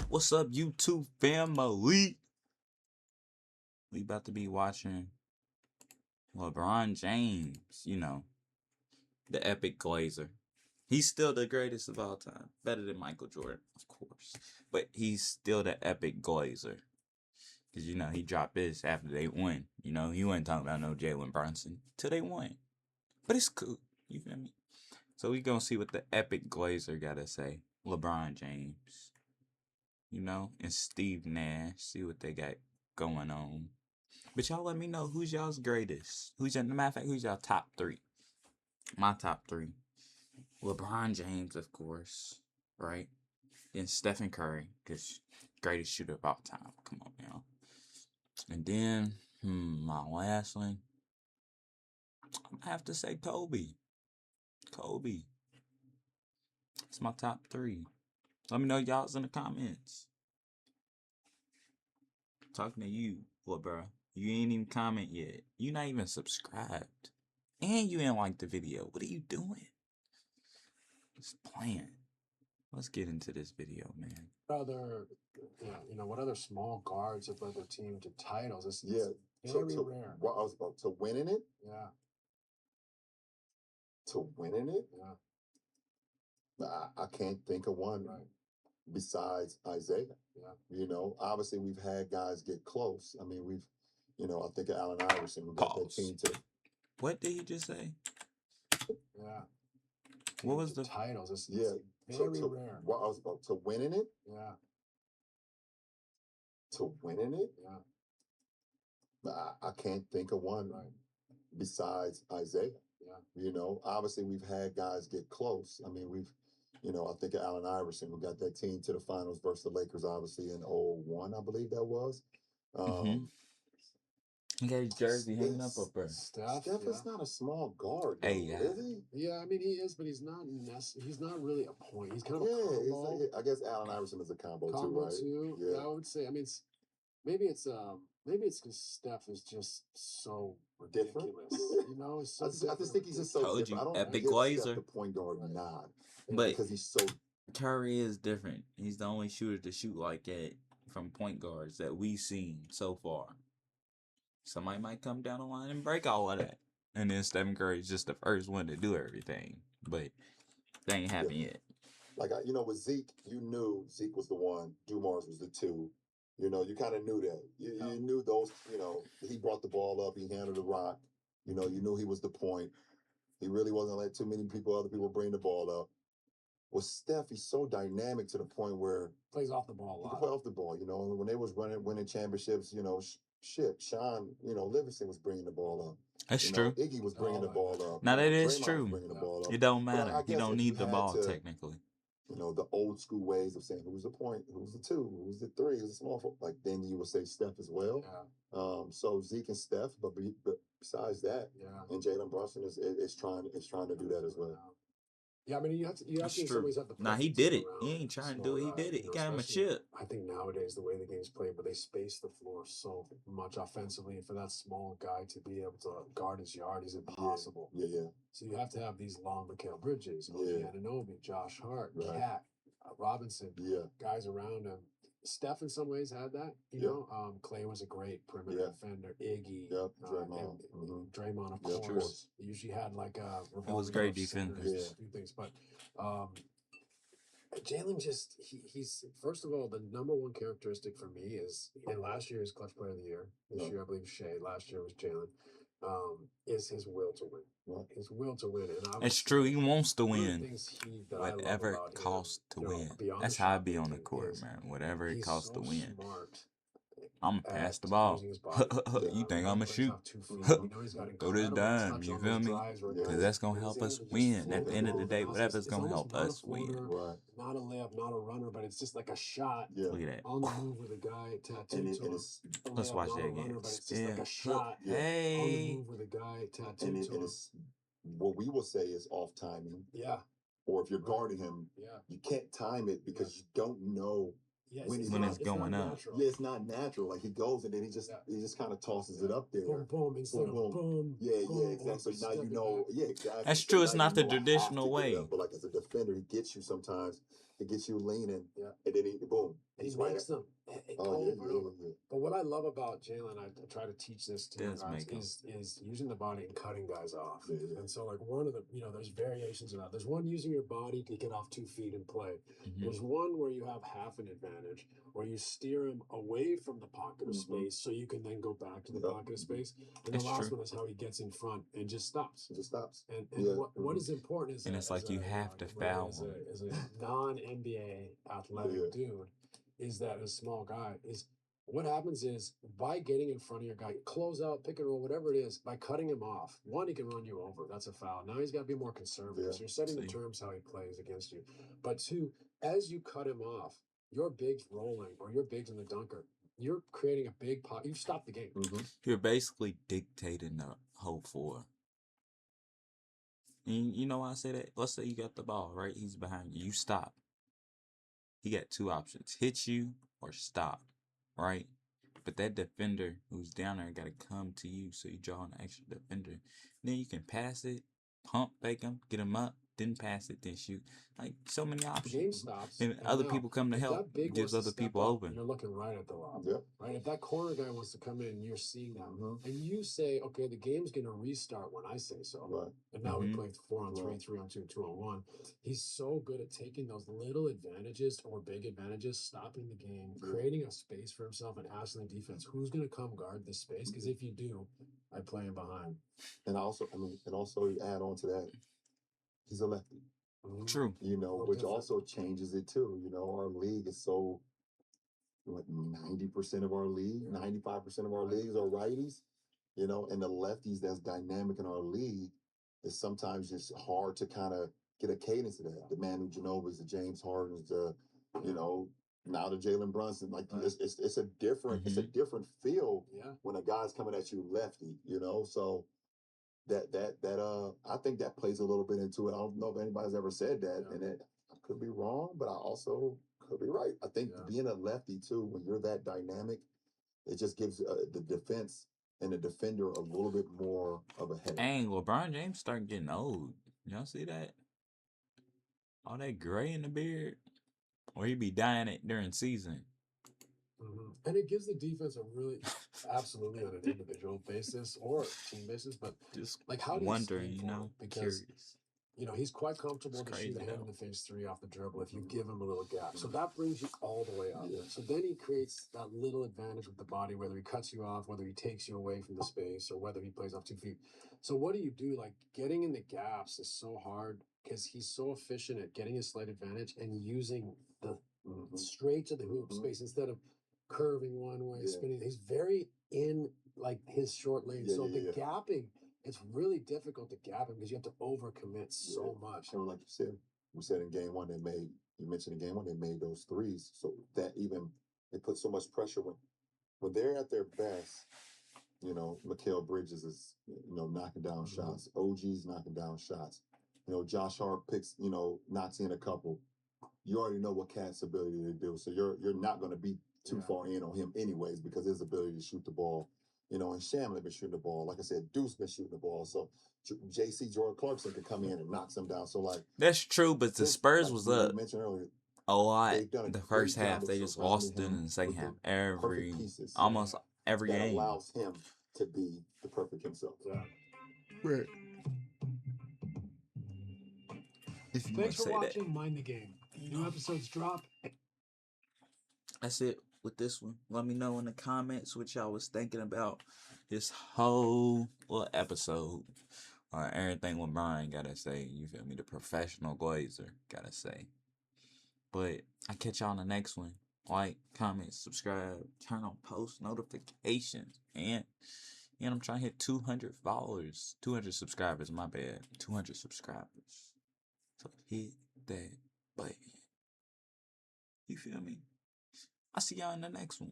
What's up, YouTube family? We about to be watching LeBron James, the epic Glazer. He's still the greatest of all time. Better than Michael Jordan, of course. But he's still the epic Glazer. Because, he dropped this after they won. He wasn't talking about no Jalen Brunson till they won. But it's cool. You feel me? So we gonna see what the epic Glazer gotta say. LeBron James. And Steve Nash. See what they got going on. But y'all let me know who's y'all's greatest. Matter of fact, who's y'all top three? My top three. LeBron James, of course. Right? Then Stephen Curry, because greatest shooter of all time. Come on, y'all. And then, my last one. I have to say Kobe. Kobe. It's my top three. Let me know y'all's in the comments. Talking to you, bro. You ain't even comment yet. You not even subscribed. And you ain't like the video. What are you doing? Just playing. Let's get into this video, man. What other small guards have led their team to titles? It's very rare. What I was about to winning it? Yeah. To winning it? Yeah. I can't think of one besides Isaiah. Yeah. Obviously we've had guys get close. I mean, I think of Allen Iverson who got that team to. What did he just say? Yeah. What was the titles? It's very rare. What I was about to winning it? Yeah. To winning it? Yeah. I can't think of one besides Isaiah. Yeah. Obviously we've had guys get close. I mean, I think of Allen Iverson who got that team to the finals versus the Lakers, obviously in 2001, I believe that was. He got his jersey hanging up there. Steph is not a small guard, though, is he? Yeah, I mean he is, but he's not. He's not really a point. He's kind of a combo. I guess Allen Iverson is a combo too, right? Yeah, I would say. I mean, maybe it's because Steph is just so ridiculous. I just think he's just so different. I don't epic give Glazer. Steph the point guard nod, but because he's so. Curry is different. He's the only shooter to shoot like that from point guards that we've seen so far. Somebody might come down the line and break all of that. And then Stephen Curry's just the first one to do everything. But that ain't happened yet. Like, with Zeke, you knew Zeke was the one. Dumars was the two. You kind of knew that. You knew those, he brought the ball up. He handled the rock. You knew he was the point. He really wasn't letting too many other people bring the ball up. With Steph, he's so dynamic to the point where plays off the ball a lot. He play off the ball, when they was winning championships, Sean, Livingston was bringing the ball up. That's true. Iggy was bringing the ball up. Now that is Draymond true. Was bringing the ball up. It don't matter. He don't need the ball technically. The old school ways of saying who's the point, who's the two, who's the three, who's the small forward. Like then you would say Steph as well. Yeah. So Zeke and Steph, but besides that, and Jalen Brunson is trying to do that as well. Yeah, I mean, you have to in some ways have the. Nah, he did it. He ain't trying to do it. He did it. He got him a chip. I think nowadays the way the game's played, but they space the floor so much offensively, and for that small guy to be able to guard his yard is impossible. Yeah. So you have to have these long Mikal Bridges, Anunoby, Josh Hart, Right. Cat, Robinson, guys around him. Steph in some ways had that, Clay was a great perimeter defender. Iggy, Draymond, of course. He usually had like a. He was great defender. A few things, but Jalen he's first of all the number one characteristic for me is, and last year is Clutch Player of the Year. This year I believe Shea. Last year was Jalen. Is his will to win. His will to win. And it's true. He wants to win. Whatever it costs to win. That's how I be on the court, man. Whatever it costs to win. I'm gonna pass the ball. You think I'm gonna shoot? Throw this dime, you feel me? Because that's gonna help us win. At the end of the day, whatever's gonna help us win. Not a layup, not a runner, but it's just like a shot. Look at that. On the move with a guy tattooed to him. Let's watch that again. But it's just like a shot. Hey. On the move with a guy tattooed to him. What we will say is off timing. Yeah. Or if you're guarding him, you can't time it because you don't know. When it's going up. Yeah, it's not natural. Like he goes and then he just kind of tosses it up there. Boom, boom, instead of boom. Yeah, exactly. So now exactly. That's true. So it's not the traditional way. But like as a defender, he gets you sometimes. it gets you leaning, Yeah. and then boom, And he he's right makes them over and over. But what I love about Jalen, I try to teach this to Does guys, make 'em. is using the body and cutting guys off. Yeah. And so, like, one of the, there's variations of that. There's one using your body to get off 2 feet and play. Mhm. There's one where you have half an advantage, where you steer him away from the pocket of space so you can then go back to the pocket of space. And That's the last true. one is how he gets in front and just stops. It just stops. And Yeah. what is important is And that it's like you have to foul him. as a non-NBA athletic dude, is that a small guy is what happens is by getting in front of your guy, close out, pick and roll, whatever it is, by cutting him off, one, he can run you over. That's a foul. Now he's got to be more conservative. Yeah. So you're setting the terms how he plays against you. But two, as you cut him off, your big's rolling or your big's in the dunker. You're creating a big pot. You've stopped the game. You're basically dictating the whole four. And you know why I say that? Let's say you got the ball, right? He's behind you. You stop. He got 2 options: hit you or stop, right? But that defender who's down there got to come to you, so you draw an extra defender. Then you can pass it, pump fake him, get him up, then pass it, then shoot. Like, so many options. Game stops. And other now, people come to if help. that big Gives wants to other step people up, open. You're looking right at the lob. Yep. Right? If that corner guy wants to come in and you're seeing that, and you say, okay, the game's going to restart when I say so. Right. And now we play 4-on-3, 3-on-2, 2-on-1. He's so good at taking those little advantages or big advantages, stopping the game, creating a space for himself, and asking the defense, who's going to come guard this space? Because if you do, I play him behind. And also you add on to that, he's a lefty. True. Which also changes it too. Our league is so, 90% of our league, 95% of our leagues are righties, and the lefties that's dynamic in our league is sometimes just hard to kind of get a cadence of that. The Manu Ginobili's, the James Hardens, the, now the Jalen Brunson, like it's a different feel when a guy's coming at you lefty, so that I think that plays a little bit into it. I don't know if anybody's ever said that, and it I could be wrong, but I also could be right. I think being a lefty too, when you're that dynamic, it just gives the defense and the defender a little bit more of a headache. Dang, LeBron James starting getting old. Y'all see that? All that gray in the beard, or he be dying it during season. And it gives the defense a really, absolutely on an individual basis or team basis, but Just like how do you wondering, scheme for it? Because curious. he's quite comfortable to shoot a hand in the face 3 off the dribble if you give him a little gap. So that brings you all the way up. So then he creates that little advantage with the body, whether he cuts you off, whether he takes you away from the space, or whether he plays off 2 feet. So what do you do? Like, getting in the gaps is so hard because he's so efficient at getting a slight advantage and using the straight to the hoop space instead of curving one way, spinning. He's very in like his short lane. So the gapping, it's really difficult to gap him because you have to overcommit so much. And like you said in game one, you mentioned in game one, they made those threes. So that it puts so much pressure when they're at their best. Mikal Bridges is, knocking down shots. OG's knocking down shots. Josh Hart knocks in a couple. You already know what Cat's ability to do. So you're not going to be too far in on him anyways because his ability to shoot the ball. And Shamlin been shooting the ball. Like I said, Deuce been shooting the ball. So JC Jordan Clarkson can come in and knock some down. So that's true, but the Spurs was up. You mentioned earlier, a lot the first half. They just lost it in the second half. Almost every game. That allows him to be the perfect himself. Right. Thanks for watching Mind the Game. New episodes drop. That's it with this one. Let me know in the comments what y'all was thinking about this whole episode. Or everything LeBron gotta say. You feel me? The professional Glazer gotta say. But I catch y'all on the next one. Like, comment, subscribe, turn on post notifications. And I'm trying to hit 200 followers. 200 subscribers, my bad. 200 subscribers. So hit that button. You feel me? I'll see y'all in the next one.